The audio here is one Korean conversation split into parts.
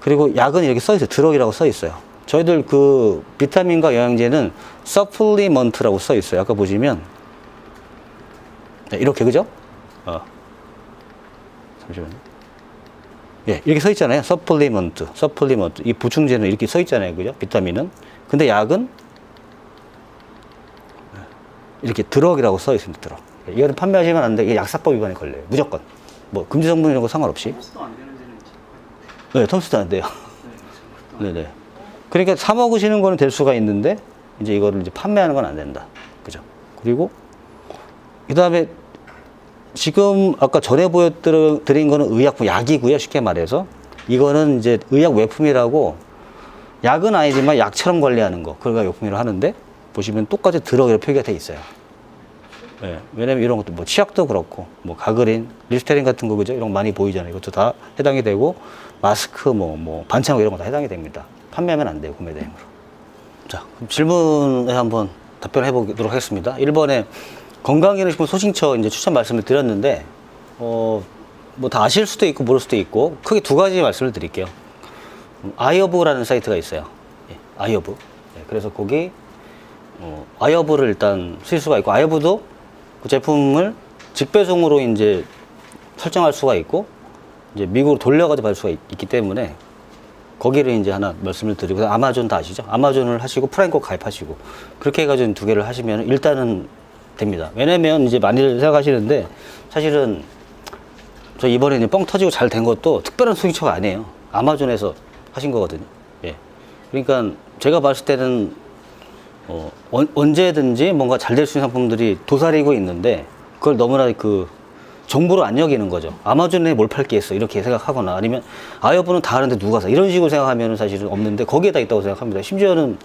그리고 약은 이렇게 써 있어요. 드럭이라고 써 있어요. 저희들 그 비타민과 영양제는 서플리먼트라고 써 있어요. 아까 보시면 네, 이렇게 그죠? 잠시만요. 예, 이렇게 써 있잖아요. 서플리먼트. 이 보충제는 이렇게 써 있잖아요. 그죠? 비타민은. 근데 약은 이렇게 드럭이라고 써 있습니다. 드럭. 이거는 판매하시면 안 돼. 이게 약사법 위반에 걸려요. 무조건. 뭐 금지 성분 이런 거 상관없이. 텀스도 안 되는 데는 네, 텀스도 안 돼요. 네네. 그러니까 사 먹으시는 거는 될 수가 있는데 이제 이거를 이제 판매하는 건 안 된다. 그죠? 그리고 그 다음에 지금 아까 전에 보여드린 거는 의약품, 약이고요. 쉽게 말해서. 이거는 이제 의약 외품이라고 약은 아니지만 약처럼 관리하는 거. 그걸 외품이라고 하는데 보시면 똑같이 드럭이라고 표기가 돼 있어요. 예, 왜냐면 이런 것도 뭐 치약도 그렇고, 뭐 가그린, 리스테린 같은 거 그죠? 이런 거 많이 보이잖아요. 이것도 다 해당이 되고, 마스크, 뭐 반창고 이런 거 다 해당이 됩니다. 판매하면 안 돼요. 구매 대행으로. 자, 그럼 질문에 한번 답변해 보도록 하겠습니다. 1번에 건강기능식품 소싱처 이제 추천 말씀을 드렸는데, 뭐 다 아실 수도 있고 모를 수도 있고, 크게 두 가지 말씀을 드릴게요. 아이허브라는 사이트가 있어요. 예, 아이허브. 예, 그래서 거기, 아이허브를 일단 쓸 수가 있고, 아이허브도 그 제품을 직배송으로 이제 설정할 수가 있고, 이제 미국으로 돌려가지고 받을 수가 있기 때문에, 거기를 이제 하나 말씀을 드리고, 아마존 다 아시죠? 아마존을 하시고, 프라임 꼭 가입하시고, 그렇게 해가지고 두 개를 하시면 일단은 됩니다. 왜냐면 이제 많이들 생각하시는데, 사실은 저 이번에 이제 뻥 터지고 잘 된 것도 특별한 소식처가 아니에요. 아마존에서 하신 거거든요. 예. 그러니까 제가 봤을 때는 언제든지 뭔가 잘 될 수 있는 상품들이 도사리고 있는데 그걸 너무나 그 정보로 안 여기는 거죠. 아마존에 뭘 팔 게 있어 이렇게 생각하거나 아니면 아이허브는 다 하는데 누가 사 이런 식으로 생각하면 사실은 없는데 거기에 다 있다고 생각합니다. 심지어는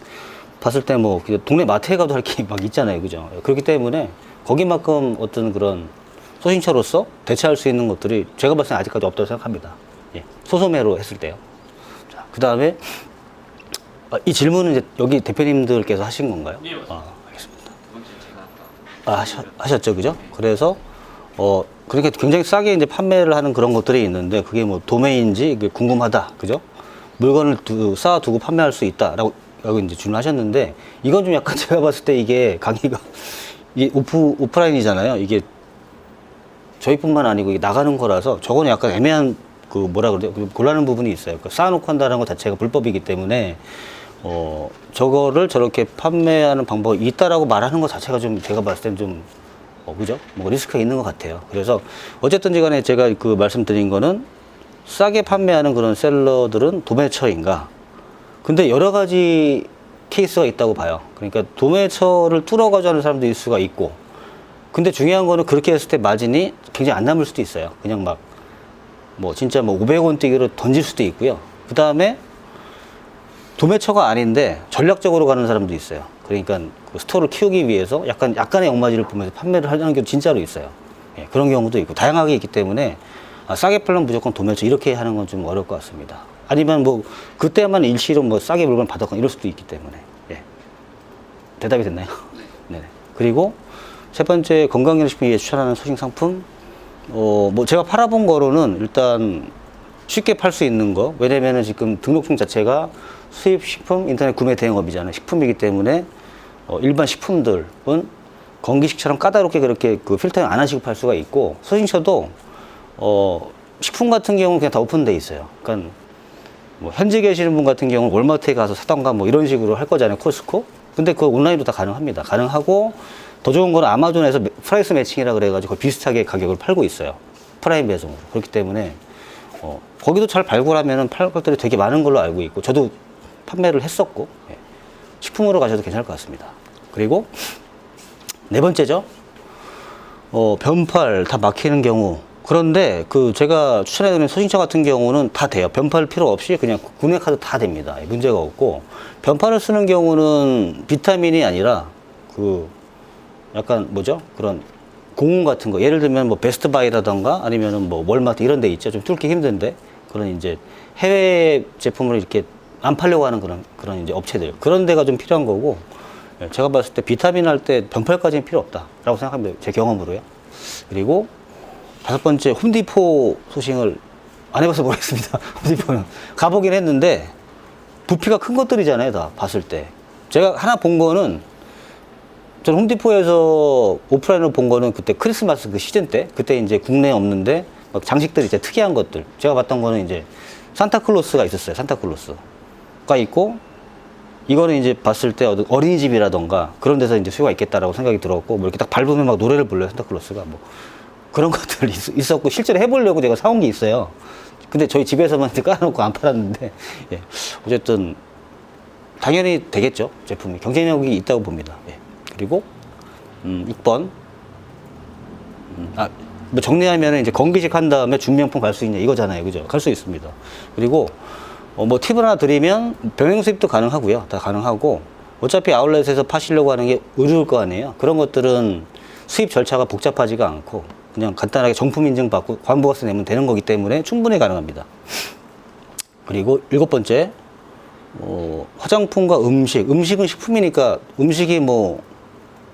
봤을 때 뭐 동네 마트에 가도 할 게 막 있잖아요. 그죠? 그렇기 때문에 거기만큼 어떤 그런 소싱처로서 대체할 수 있는 것들이 제가 봤을 때 아직까지 없다고 생각합니다. 예. 소소매로 했을 때요. 자, 그 다음에 이 질문은 이제 여기 대표님들께서 하신 건가요? 네, 맞습니다. 알겠습니다. 두 번째 제가 아까 하셨죠, 그죠? 그래서 그렇게 굉장히 싸게 이제 판매를 하는 그런 것들이 있는데 그게 뭐 도매인지 궁금하다, 그죠? 물건을 쌓아두고 판매할 수 있다라고 이제 질문하셨는데 이건 좀 약간 제가 봤을 때 이게 강의가 이게 오프라인이잖아요. 이게 저희뿐만 아니고 이게 나가는 거라서 저거는 약간 애매한 그 뭐라 그러죠? 곤란한 부분이 있어요. 그러니까 쌓아놓고 한다는 것 자체가 불법이기 때문에 저거를 저렇게 판매하는 방법이 있다라고 말하는 것 자체가 좀 제가 봤을 땐 좀 그죠? 뭐 리스크가 있는 것 같아요. 그래서 어쨌든지 간에 제가 그 말씀드린 거는 싸게 판매하는 그런 셀러들은 도매처인가? 근데 여러 가지 케이스가 있다고 봐요. 그러니까 도매처를 뚫어가지고 하는 사람도 있을 수가 있고 근데 중요한 거는 그렇게 했을 때 마진이 굉장히 안 남을 수도 있어요. 그냥 막 뭐 진짜 뭐 500원 뛰기로 던질 수도 있고요. 그 다음에 도매처가 아닌데 전략적으로 가는 사람도 있어요. 그러니까 그 스토어를 키우기 위해서 약간의 엉마지를 보면서 판매를 하는 경우 진짜로 있어요. 예, 그런 경우도 있고 다양하게 있기 때문에 싸게 팔면 무조건 도매처 이렇게 하는 건 좀 어려울 것 같습니다. 아니면 뭐 그때만 일시로 뭐 싸게 물건 받았거나 이럴 수도 있기 때문에 예. 대답이 됐나요? 네. 그리고 세 번째 건강기능식품에 추천하는 소싱 상품 뭐 제가 팔아본 거로는 일단 쉽게 팔 수 있는 거 왜냐면은 지금 등록증 자체가 수입식품 인터넷 구매 대행업이잖아요. 식품이기 때문에 일반 식품들은 건기식처럼 까다롭게 그렇게 그 필터링 안 하시고 팔 수가 있고 소싱처도 식품 같은 경우는 그냥 다 오픈돼 있어요. 그러니까 뭐 현재 계시는 분 같은 경우는 월마트에 가서 사던가 뭐 이런 식으로 할 거잖아요. 코스코. 근데 그거 온라인도 다 가능합니다. 가능하고 더 좋은 거는 아마존에서 프라이스 매칭이라 그래가지고 비슷하게 가격을 팔고 있어요. 프라임 배송으로. 그렇기 때문에 거기도 잘 발굴하면 팔 것들이 되게 많은 걸로 알고 있고 저도 판매를 했었고 예. 식품으로 가셔도 괜찮을 것 같습니다. 그리고 네 번째죠. 변팔 다 막히는 경우 그런데 그 제가 추천해드리는 소싱처 같은 경우는 다 돼요. 변팔 필요 없이 그냥 구매 카드 다 됩니다. 문제가 없고 변팔을 쓰는 경우는 비타민이 아니라 그 약간 뭐죠? 그런 공훈 같은 거 예를 들면 뭐 베스트바이라던가 아니면은 뭐 월마트 이런 데 있죠. 좀 뚫기 힘든데 그런 이제 해외 제품을 이렇게 안 팔려고 하는 그런 이제 업체들 그런 데가 좀 필요한 거고 제가 봤을 때 비타민 할 때 변팔까지는 필요 없다라고 생각합니다. 제 경험으로요. 그리고 다섯 번째 홈디포 소싱을 안 해봐서 모르겠습니다. 홈디포는. 가보긴 했는데, 부피가 큰 것들이잖아요, 다 봤을 때. 제가 하나 본 거는, 전 홈디포에서 오프라인으로 본 거는 그때 크리스마스 그 시즌 때, 그때 이제 국내에 없는데, 막 장식들이 이제 특이한 것들. 제가 봤던 거는 이제 산타클로스가 있었어요, 산타클로스가 있고, 이거는 이제 봤을 때 어린이집이라던가 그런 데서 이제 수요가 있겠다라고 생각이 들었고, 뭐 이렇게 딱 밟으면 막 노래를 불러요, 산타클로스가. 뭐 그런 것들이 있었고, 실제로 해보려고 제가 사온 게 있어요. 근데 저희 집에서만 이제 깔아놓고 안 팔았는데, 예. 어쨌든 당연히 되겠죠, 제품이. 경쟁력이 있다고 봅니다. 예. 그리고 6번. 뭐 정리하면 이제 건기식 한 다음에 준명품 갈 수 있냐 이거잖아요, 그죠? 갈 수 있습니다. 그리고 뭐 팁을 하나 드리면 병행 수입도 가능하고요, 다 가능하고, 어차피 아울렛에서 파시려고 하는 게 의류일 거 아니에요. 그런 것들은 수입 절차가 복잡하지가 않고 그냥 간단하게 정품 인증 받고 관부가세 내면 되는 거기 때문에 충분히 가능합니다. 그리고 7번째, 화장품과 음식은 식품이니까 음식이 뭐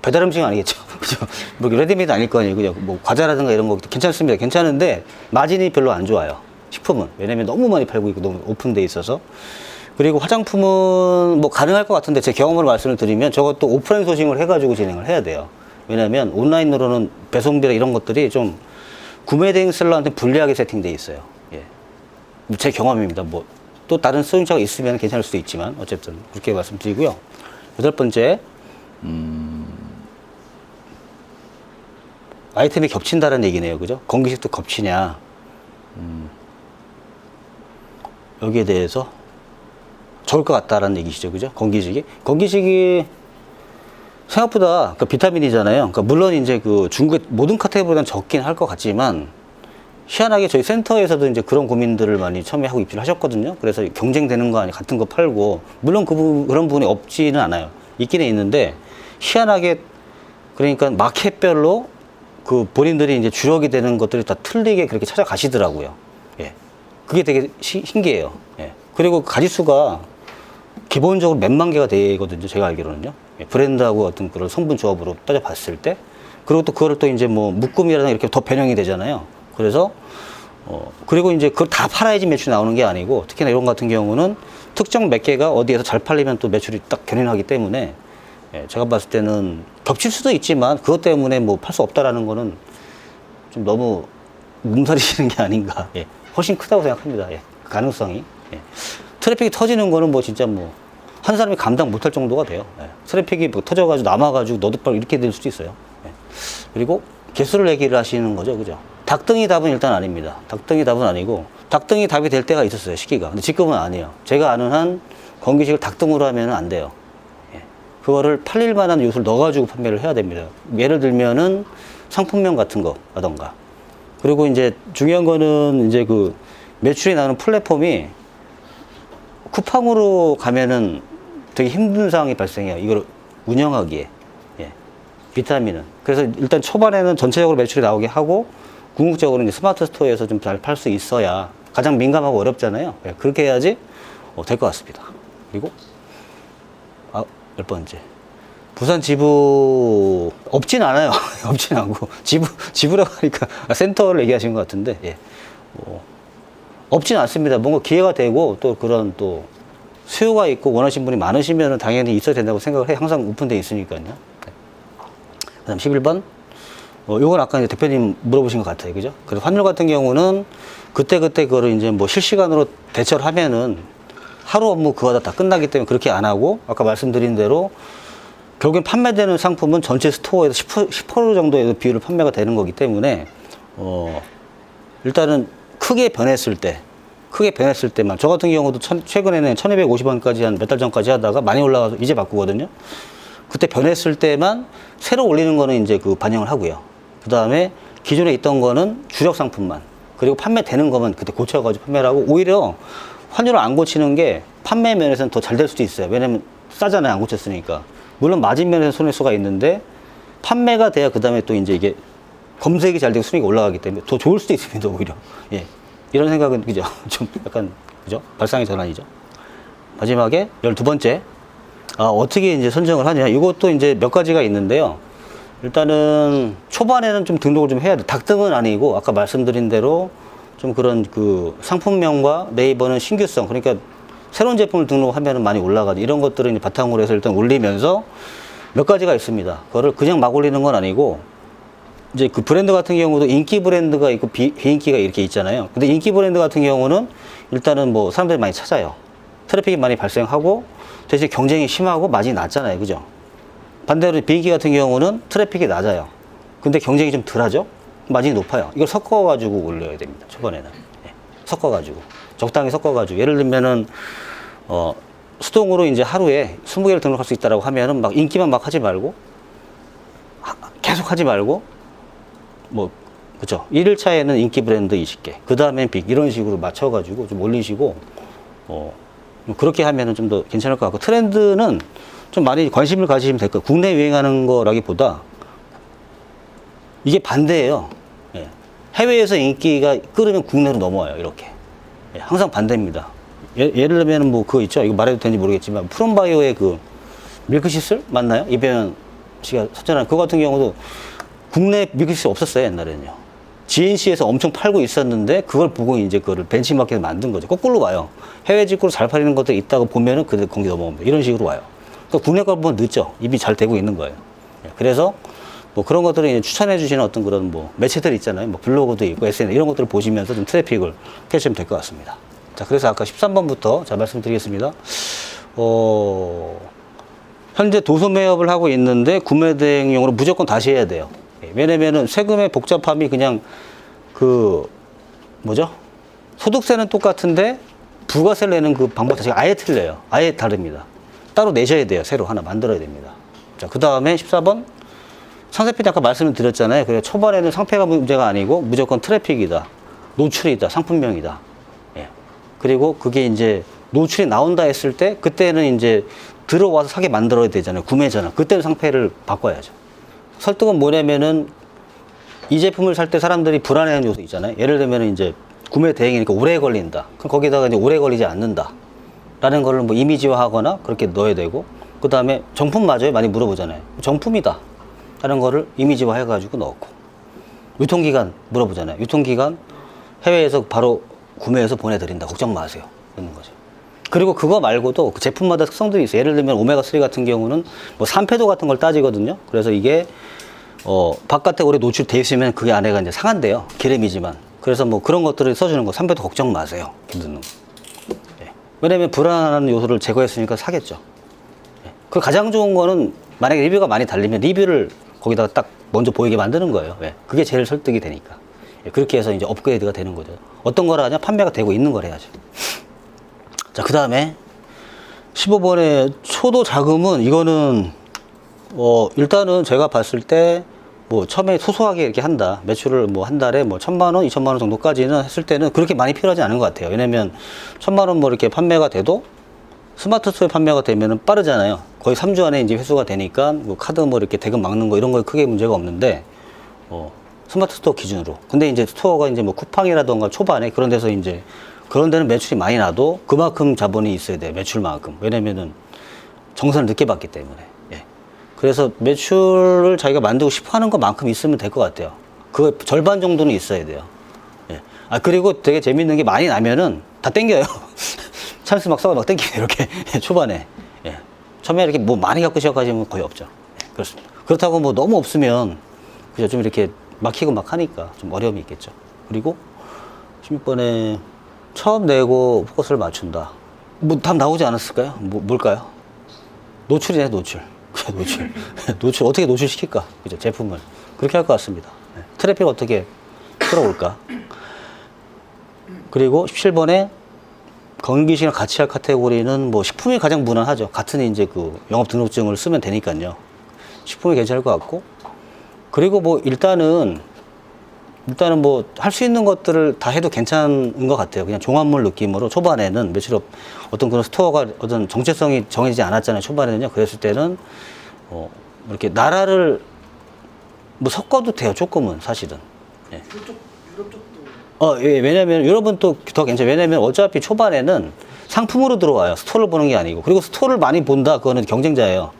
배달 음식은 아니겠죠. 그죠? 뭐 레디메이드 아닐 거 아니에요. 그죠? 뭐 과자라든가 이런 거 괜찮습니다. 괜찮은데 마진이 별로 안 좋아요, 식품은. 왜냐면 너무 많이 팔고 있고 너무 오픈돼 있어서. 그리고 화장품은 뭐 가능할 것 같은데, 제 경험으로 말씀을 드리면 저것도 오프라인 소싱을 해가지고 진행을 해야 돼요. 왜냐면 온라인으로는 배송비나 이런 것들이 좀 구매 대행 셀러한테 불리하게 세팅돼 있어요. 예. 제 경험입니다. 뭐 또 다른 소유자가 있으면 괜찮을 수도 있지만 어쨌든 그렇게 말씀드리고요. 8번째, 아이템이 겹친다는 얘기네요. 그죠? 건기식도 겹치냐. 여기에 대해서 좋을 것 같다라는 얘기시죠. 그죠? 건기식이 생각보다 그 비타민이잖아요. 그러니까 물론 이제 그 중국의 모든 카테고리보다는 적긴 할 것 같지만, 희한하게 저희 센터에서도 이제 그런 고민들을 많이 처음에 하고 입주를 하셨거든요. 그래서 경쟁되는 거 아니, 같은 거 팔고, 물론 그런 부분이 없지는 않아요. 있기는 있는데, 희한하게, 그러니까 마켓별로 그 본인들이 이제 주력이 되는 것들이 다 틀리게 그렇게 찾아가시더라고요. 예. 그게 되게 신기해요. 예. 그리고 가지수가 기본적으로 몇만 개가 되거든요, 제가 알기로는요. 예. 브랜드하고 어떤 그런 성분 조합으로 따져봤을 때. 그리고 또 그거를 또 이제 뭐 묶음이라든가 이렇게 더 변형이 되잖아요. 그래서 그리고 이제 그걸 다 팔아야지 매출이 나오는 게 아니고, 특히나 이런 같은 경우는 특정 몇 개가 어디에서 잘 팔리면 또 매출이 딱 견인하기 때문에, 예, 제가 봤을 때는 겹칠 수도 있지만 그것 때문에 뭐 팔 수 없다라는 거는 좀 너무 몸살이시는 게 아닌가. 예, 훨씬 크다고 생각합니다. 예, 가능성이. 예. 트래픽이 터지는 거는 뭐 진짜 뭐 한 사람이 감당 못할 정도가 돼요. 예. 트래픽이 뭐 터져가지고 남아가지고 너도 이렇게 될 수도 있어요. 예. 그리고 개수를 얘기를 하시는 거죠, 그죠? 닭등이 답은 일단 아닙니다. 닭등이 답은 아니고, 닭등이 답이 될 때가 있었어요, 시기가. 근데 지금은 아니에요. 제가 아는 한 건기식을 닭등으로 하면 안 돼요. 예. 그거를 팔릴 만한 요소를 넣어가지고 판매를 해야 됩니다. 예를 들면은 상품명 같은 거라던가. 그리고 이제 중요한 거는 이제 그 매출이 나는 플랫폼이 쿠팡으로 가면은 되게 힘든 상황이 발생해요, 이걸 운영하기에. 예. 비타민은. 그래서 일단 초반에는 전체적으로 매출이 나오게 하고, 궁극적으로 이제 스마트 스토어에서 좀 잘 팔 수 있어야, 가장 민감하고 어렵잖아요. 예, 그렇게 해야지 될 것 같습니다. 그리고 10번째, 부산 지부 없진 않아요. 없진 않고, 지부라고 하니까 센터를 얘기하신 것 같은데, 예. 없진 않습니다. 뭔가 기회가 되고 또 그런 또 수요가 있고 원하시는 분이 많으시면 당연히 있어야 된다고 생각을 해. 항상 오픈되어 있으니까요. 네. 그다음 11번. 요건 아까 이제 대표님 물어보신 것 같아요. 그죠? 그래서 환율 같은 경우는 그때그때 그거를 이제 뭐 실시간으로 대처를 하면은 하루 업무 그거다 다 끝나기 때문에 그렇게 안 하고, 아까 말씀드린 대로 결국엔 판매되는 상품은 전체 스토어에서 10% 정도의 비율을 판매가 되는 거기 때문에, 일단은 크게 변했을 때만, 저 같은 경우도 최근에는 1250원까지 한 몇 달 전까지 하다가 많이 올라가서 이제 바꾸거든요. 그때 변했을 때만 새로 올리는 거는 이제 그 반영을 하고요. 그 다음에 기존에 있던 거는 주력 상품만, 그리고 판매되는 거면 그때 고쳐가지고 판매를 하고, 오히려 환율을 안 고치는 게 판매 면에서는 더 잘 될 수도 있어요. 왜냐면 싸잖아요, 안 고쳤으니까. 물론 마진 면에서 손해수가 있는데, 판매가 돼야 그 다음에 또 이제 이게 검색이 잘 되고 순위가 올라가기 때문에 더 좋을 수도 있습니다, 오히려. 예. 이런 생각은, 그죠? 좀 약간, 그죠? 발상의 전환이죠. 마지막에 12번째. 어떻게 이제 선정을 하냐. 이것도 이제 몇 가지가 있는데요. 일단은 초반에는 좀 등록을 좀 해야 돼. 닭등은 아니고, 아까 말씀드린 대로 좀 그런 그 상품명과 네이버는 신규성, 그러니까 새로운 제품을 등록하면 많이 올라가죠. 이런 것들을 이제 바탕으로 해서 일단 올리면서 몇 가지가 있습니다. 그거를 그냥 막 올리는 건 아니고, 이제 그 브랜드 같은 경우도 인기 브랜드가 있고 비인기가 이렇게 있잖아요. 근데 인기 브랜드 같은 경우는 일단은 뭐 사람들이 많이 찾아요. 트래픽이 많이 발생하고 대신 경쟁이 심하고 마진이 낮잖아요. 그죠? 반대로 비인기 같은 경우는 트래픽이 낮아요. 근데 경쟁이 좀 덜하죠? 마진이 높아요. 이걸 섞어가지고 올려야 됩니다. 초반에는. 예. 섞어가지고. 적당히 섞어가지고. 예를 들면은, 수동으로 이제 하루에 20개를 등록할 수 있다라고 하면은 막 인기만 막 하지 말고, 계속 하지 말고, 뭐, 그쵸. 1일차에는 인기 브랜드 20개. 그 다음엔 빅. 이런 식으로 맞춰가지고 좀 올리시고, 그렇게 하면은 좀 더 괜찮을 것 같고, 트렌드는 좀 많이 관심을 가지시면 될 거예요. 국내 유행하는 거라기보다 이게 반대예요. 예. 해외에서 인기가 끓으면 국내로 넘어와요. 이렇게. 예. 항상 반대입니다. 예를 들면 뭐 그거 있죠. 이거 말해도 되는지 모르겠지만 프롬바이오의 그 밀크시슬 맞나요? 이병현 씨가 선전한 그거 같은 경우도 국내 밀크시슬 없었어요. 옛날에는요. GNC에서 엄청 팔고 있었는데 그걸 보고 이제 그거를 벤치마켓에 만든 거죠. 거꾸로 와요. 해외 직구로 잘 팔리는 것들이 있다고 보면은 그들 거기 넘어옵니다. 이런 식으로 와요. 그러니까 국내 걸 보면 늦죠. 입이 잘 되고 있는 거예요. 예. 그래서 뭐 그런 것들을 이제 추천해 주시는 어떤 그런 뭐 매체들 있잖아요. 뭐 블로그도 있고 SNS 이런 것들을 보시면서 좀 트래픽을 캐시하면 될 것 같습니다. 자, 그래서 아까 13번부터 자 말씀드리겠습니다. 현재 도소매업을 하고 있는데 구매 대행용으로 무조건 다시 해야 돼요. 왜냐면은 세금의 복잡함이 그냥 그 뭐죠? 소득세는 똑같은데 부가세를 내는 그 방법 자체가 아예 틀려요. 아예 다릅니다. 따로 내셔야 돼요. 새로 하나 만들어야 됩니다. 자, 그 다음에 14번. 상세필 아까 말씀을 드렸잖아요. 그래 초반에는 상패가 문제가 아니고 무조건 트래픽이다. 노출이다. 상품명이다. 예. 그리고 그게 이제 노출이 나온다 했을 때 그때는 이제 들어와서 사게 만들어야 되잖아요. 구매잖아. 그때는 상패를 바꿔야죠. 설득은 뭐냐면은 이 제품을 살 때 사람들이 불안해하는 요소 있잖아요. 예를 들면 이제 구매 대행이니까 오래 걸린다. 그럼 거기다가 이제 오래 걸리지 않는다. 라는 거를 뭐 이미지화 하거나 그렇게 넣어야 되고, 그 다음에 정품 맞아요? 많이 물어보잖아요. 정품이다. 라는 거를 이미지화 해가지고 넣고, 유통기간 물어보잖아요. 유통기간 해외에서 바로 구매해서 보내드린다. 걱정 마세요. 이런 거죠. 그리고 그거 말고도 그 제품마다 특성들이 있어요. 예를 들면 오메가3 같은 경우는 뭐 산패도 같은 걸 따지거든요. 그래서 이게 바깥에 오래 노출돼 있으면 그게 안에가 이제 상한대요. 기름이지만. 그래서 뭐 그런 것들을 써주는 거. 산패도 걱정 마세요. 듣는 거. 예. 왜냐면 불안한 요소를 제거했으니까 사겠죠. 예. 그 가장 좋은 거는 만약에 리뷰가 많이 달리면 리뷰를 거기다가 딱 먼저 보이게 만드는 거예요. 왜? 그게 제일 설득이 되니까. 예. 그렇게 해서 이제 업그레이드가 되는 거죠. 어떤 걸 하냐? 판매가 되고 있는 걸 해야죠. 자, 그 다음에 15번의 초도 자금은 이거는 일단은 제가 봤을 때 뭐 처음에 소소하게 이렇게 한다. 매출을 뭐 한 달에 뭐 1,000만 원, 2,000만 원 정도까지는 했을 때는 그렇게 많이 필요하지 않은 것 같아요. 왜냐면 1,000만 원 뭐 이렇게 판매가 돼도 스마트 스토어에 판매가 되면은 빠르잖아요. 거의 3주 안에 이제 회수가 되니까 뭐 카드 뭐 이렇게 대금 막는 거 이런 거에 크게 문제가 없는데 스마트 스토어 기준으로. 근데 이제 스토어가 이제 뭐 쿠팡이라던가 초반에 그런 데서 이제 그런 데는 매출이 많이 나도 그만큼 자본이 있어야 돼요. 매출만큼. 왜냐면은 정산을 늦게 받기 때문에. 예. 그래서 매출을 자기가 만들고 싶어 하는 것만큼 있으면 될 것 같아요. 그거 절반 정도는 있어야 돼요. 예. 아, 그리고 되게 재밌는 게 많이 나면은 다 땡겨요. 찬스 막 써가 막 땡겨요. 이렇게. 초반에. 예. 처음에 이렇게 뭐 많이 갖고 시작하시면 거의 없죠. 예. 그렇습니다. 그렇다고 뭐 너무 없으면 그죠. 좀 이렇게 막히고 막 하니까 좀 어려움이 있겠죠. 그리고 16번에 처음 내고 포커스를 맞춘다. 뭐 답 나오지 않았을까요? 뭘까요? 노출이네, 노출. 노출. 노출 어떻게 노출시킬까? 그죠? 제품을 그렇게 할 것 같습니다. 네. 트래픽 어떻게 끌어올까? 그리고 17번에 건기시랑 같이 할 카테고리는 뭐 식품이 가장 무난하죠. 같은 이제 그 영업 등록증을 쓰면 되니까요. 식품이 괜찮을 것 같고, 그리고 뭐 일단은 뭐 할 수 있는 것들을 다 해도 괜찮은 것 같아요. 그냥 종합물 느낌으로 초반에는 매출업 어떤 그런 스토어가 어떤 정체성이 정해지지 않았잖아요. 초반에는요. 그랬을 때는 이렇게 나라를 뭐 섞어도 돼요. 조금은 사실은. 예. 유럽 쪽도. 예, 왜냐면 유럽은 또 더 괜찮아요. 왜냐면 어차피 초반에는 상품으로 들어와요. 스토어를 보는 게 아니고. 그리고 스토어를 많이 본다. 그거는 경쟁자예요.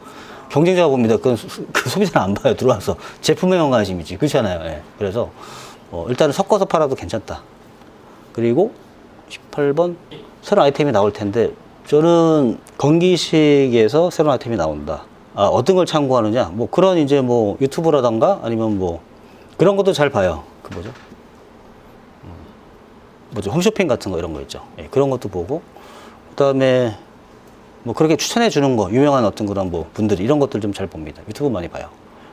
경쟁자가 봅니다. 그건 그 소비자는 안 봐요. 들어와서 제품에만 관심이지. 그렇잖아요. 예. 그래서 일단은 섞어서 팔아도 괜찮다. 그리고 18번 새로운 아이템이 나올 텐데 저는 건기식에서 새로운 아이템이 나온다. 어떤 걸 참고하느냐? 뭐 그런 이제 뭐 유튜브라던가 아니면 뭐 그런 것도 잘 봐요. 그 뭐죠? 홈쇼핑 같은 거 이런 거 있죠. 예, 그런 것도 보고 그다음에 뭐 그렇게 추천해 주는 거 유명한 어떤 그런 뭐 분들이 이런 것들 좀 잘 봅니다. 유튜브 많이 봐요.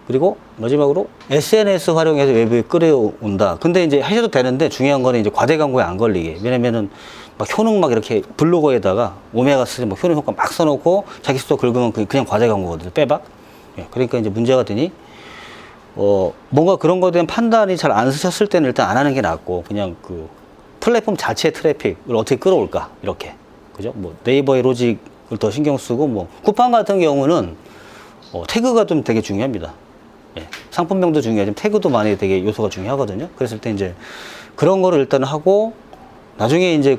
그리고 마지막으로 SNS 활용해서 외부에 끌어온다. 근데 이제 하셔도 되는데 중요한 거는 이제 과대 광고에 안 걸리게. 왜냐면은 막 효능 막 이렇게 블로거에다가 오메가3 뭐 효능 효과 막 써놓고 자기 수도 긁으면 그냥 과대 광고거든요. 빼박. 예, 그러니까 이제 문제가 되니 뭔가 그런 거에 대한 판단이 잘 안 쓰셨을 때는 일단 안 하는 게 낫고 그냥 그 플랫폼 자체의 트래픽을 어떻게 끌어올까 이렇게 그죠? 뭐 네이버의 로직을 더 신경 쓰고 뭐 쿠팡 같은 경우는 태그가 좀 되게 중요합니다. 예, 상품명도 중요하지만 태그도 많이 되게 요소가 중요하거든요. 그랬을 때 이제 그런 거를 일단 하고 나중에 이제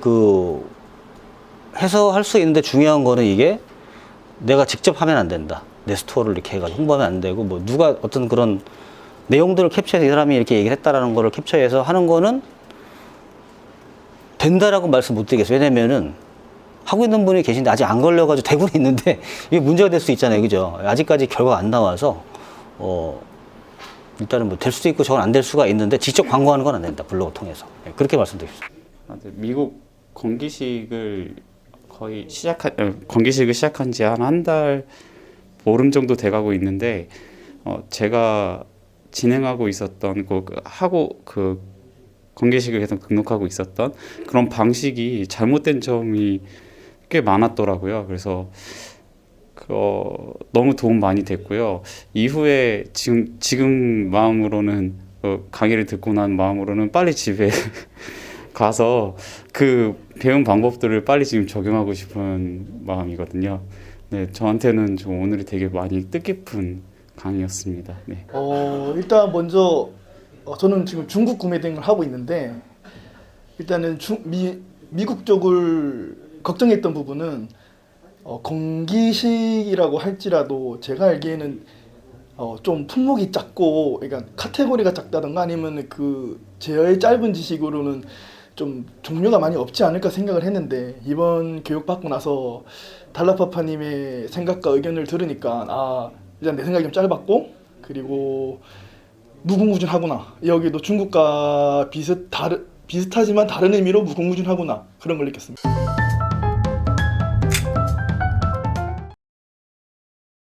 해서 할 수 있는데 중요한 거는 이게 내가 직접 하면 안 된다. 내 스토어를 이렇게 해가지고 홍보하면 안 되고 뭐 누가 어떤 그런 내용들을 캡처해서 이 사람이 이렇게 얘기를 했다라는 거를 캡처해서 하는 거는 된다라고 말씀 못 드리겠어요. 왜냐면은 하고 있는 분이 계신데 아직 안 걸려가지고 대구는 있는데 이게 문제가 될 수 있잖아요. 그죠? 아직까지 결과가 안 나와서 일단은 뭐 될 수도 있고 저건 안 될 수가 있는데 직접 광고하는 건 안 된다. 블로그 통해서. 예, 그렇게 말씀드리겠습니다. 미국 건기식을 건기식을 시작한 지 한 달 보름 정도 돼가고 있는데 제가 진행하고 있었던 건기식을 계속 등록하고 있었던 그런 방식이 잘못된 점이 꽤 많았더라고요. 그래서 너무 도움 많이 됐고요. 이후에 지금 마음으로는 강의를 듣고 난 마음으로는 빨리 집에 가서 그 배운 방법들을 빨리 지금 적용하고 싶은 마음이거든요. 네, 저한테는 좀 오늘이 되게 많이 뜻깊은 강의였습니다. 네. 일단 먼저 저는 지금 중국 구매 등을 하고 있는데 일단은 미국 쪽을 걱정했던 부분은 건기식이라고 할지라도 제가 알기에는 좀 품목이 작고 그러니까 카테고리가 작다던가 아니면 제어의 짧은 지식으로는 좀 종류가 많이 없지 않을까 생각을 했는데 이번 교육 받고 나서 달라파파님의 생각과 의견을 들으니까 일단 내 생각이 좀 짧았고 그리고 무궁무진하구나. 여기도 중국과 비슷하지만 다른 의미로 무궁무진하구나. 그런 걸 느꼈습니다.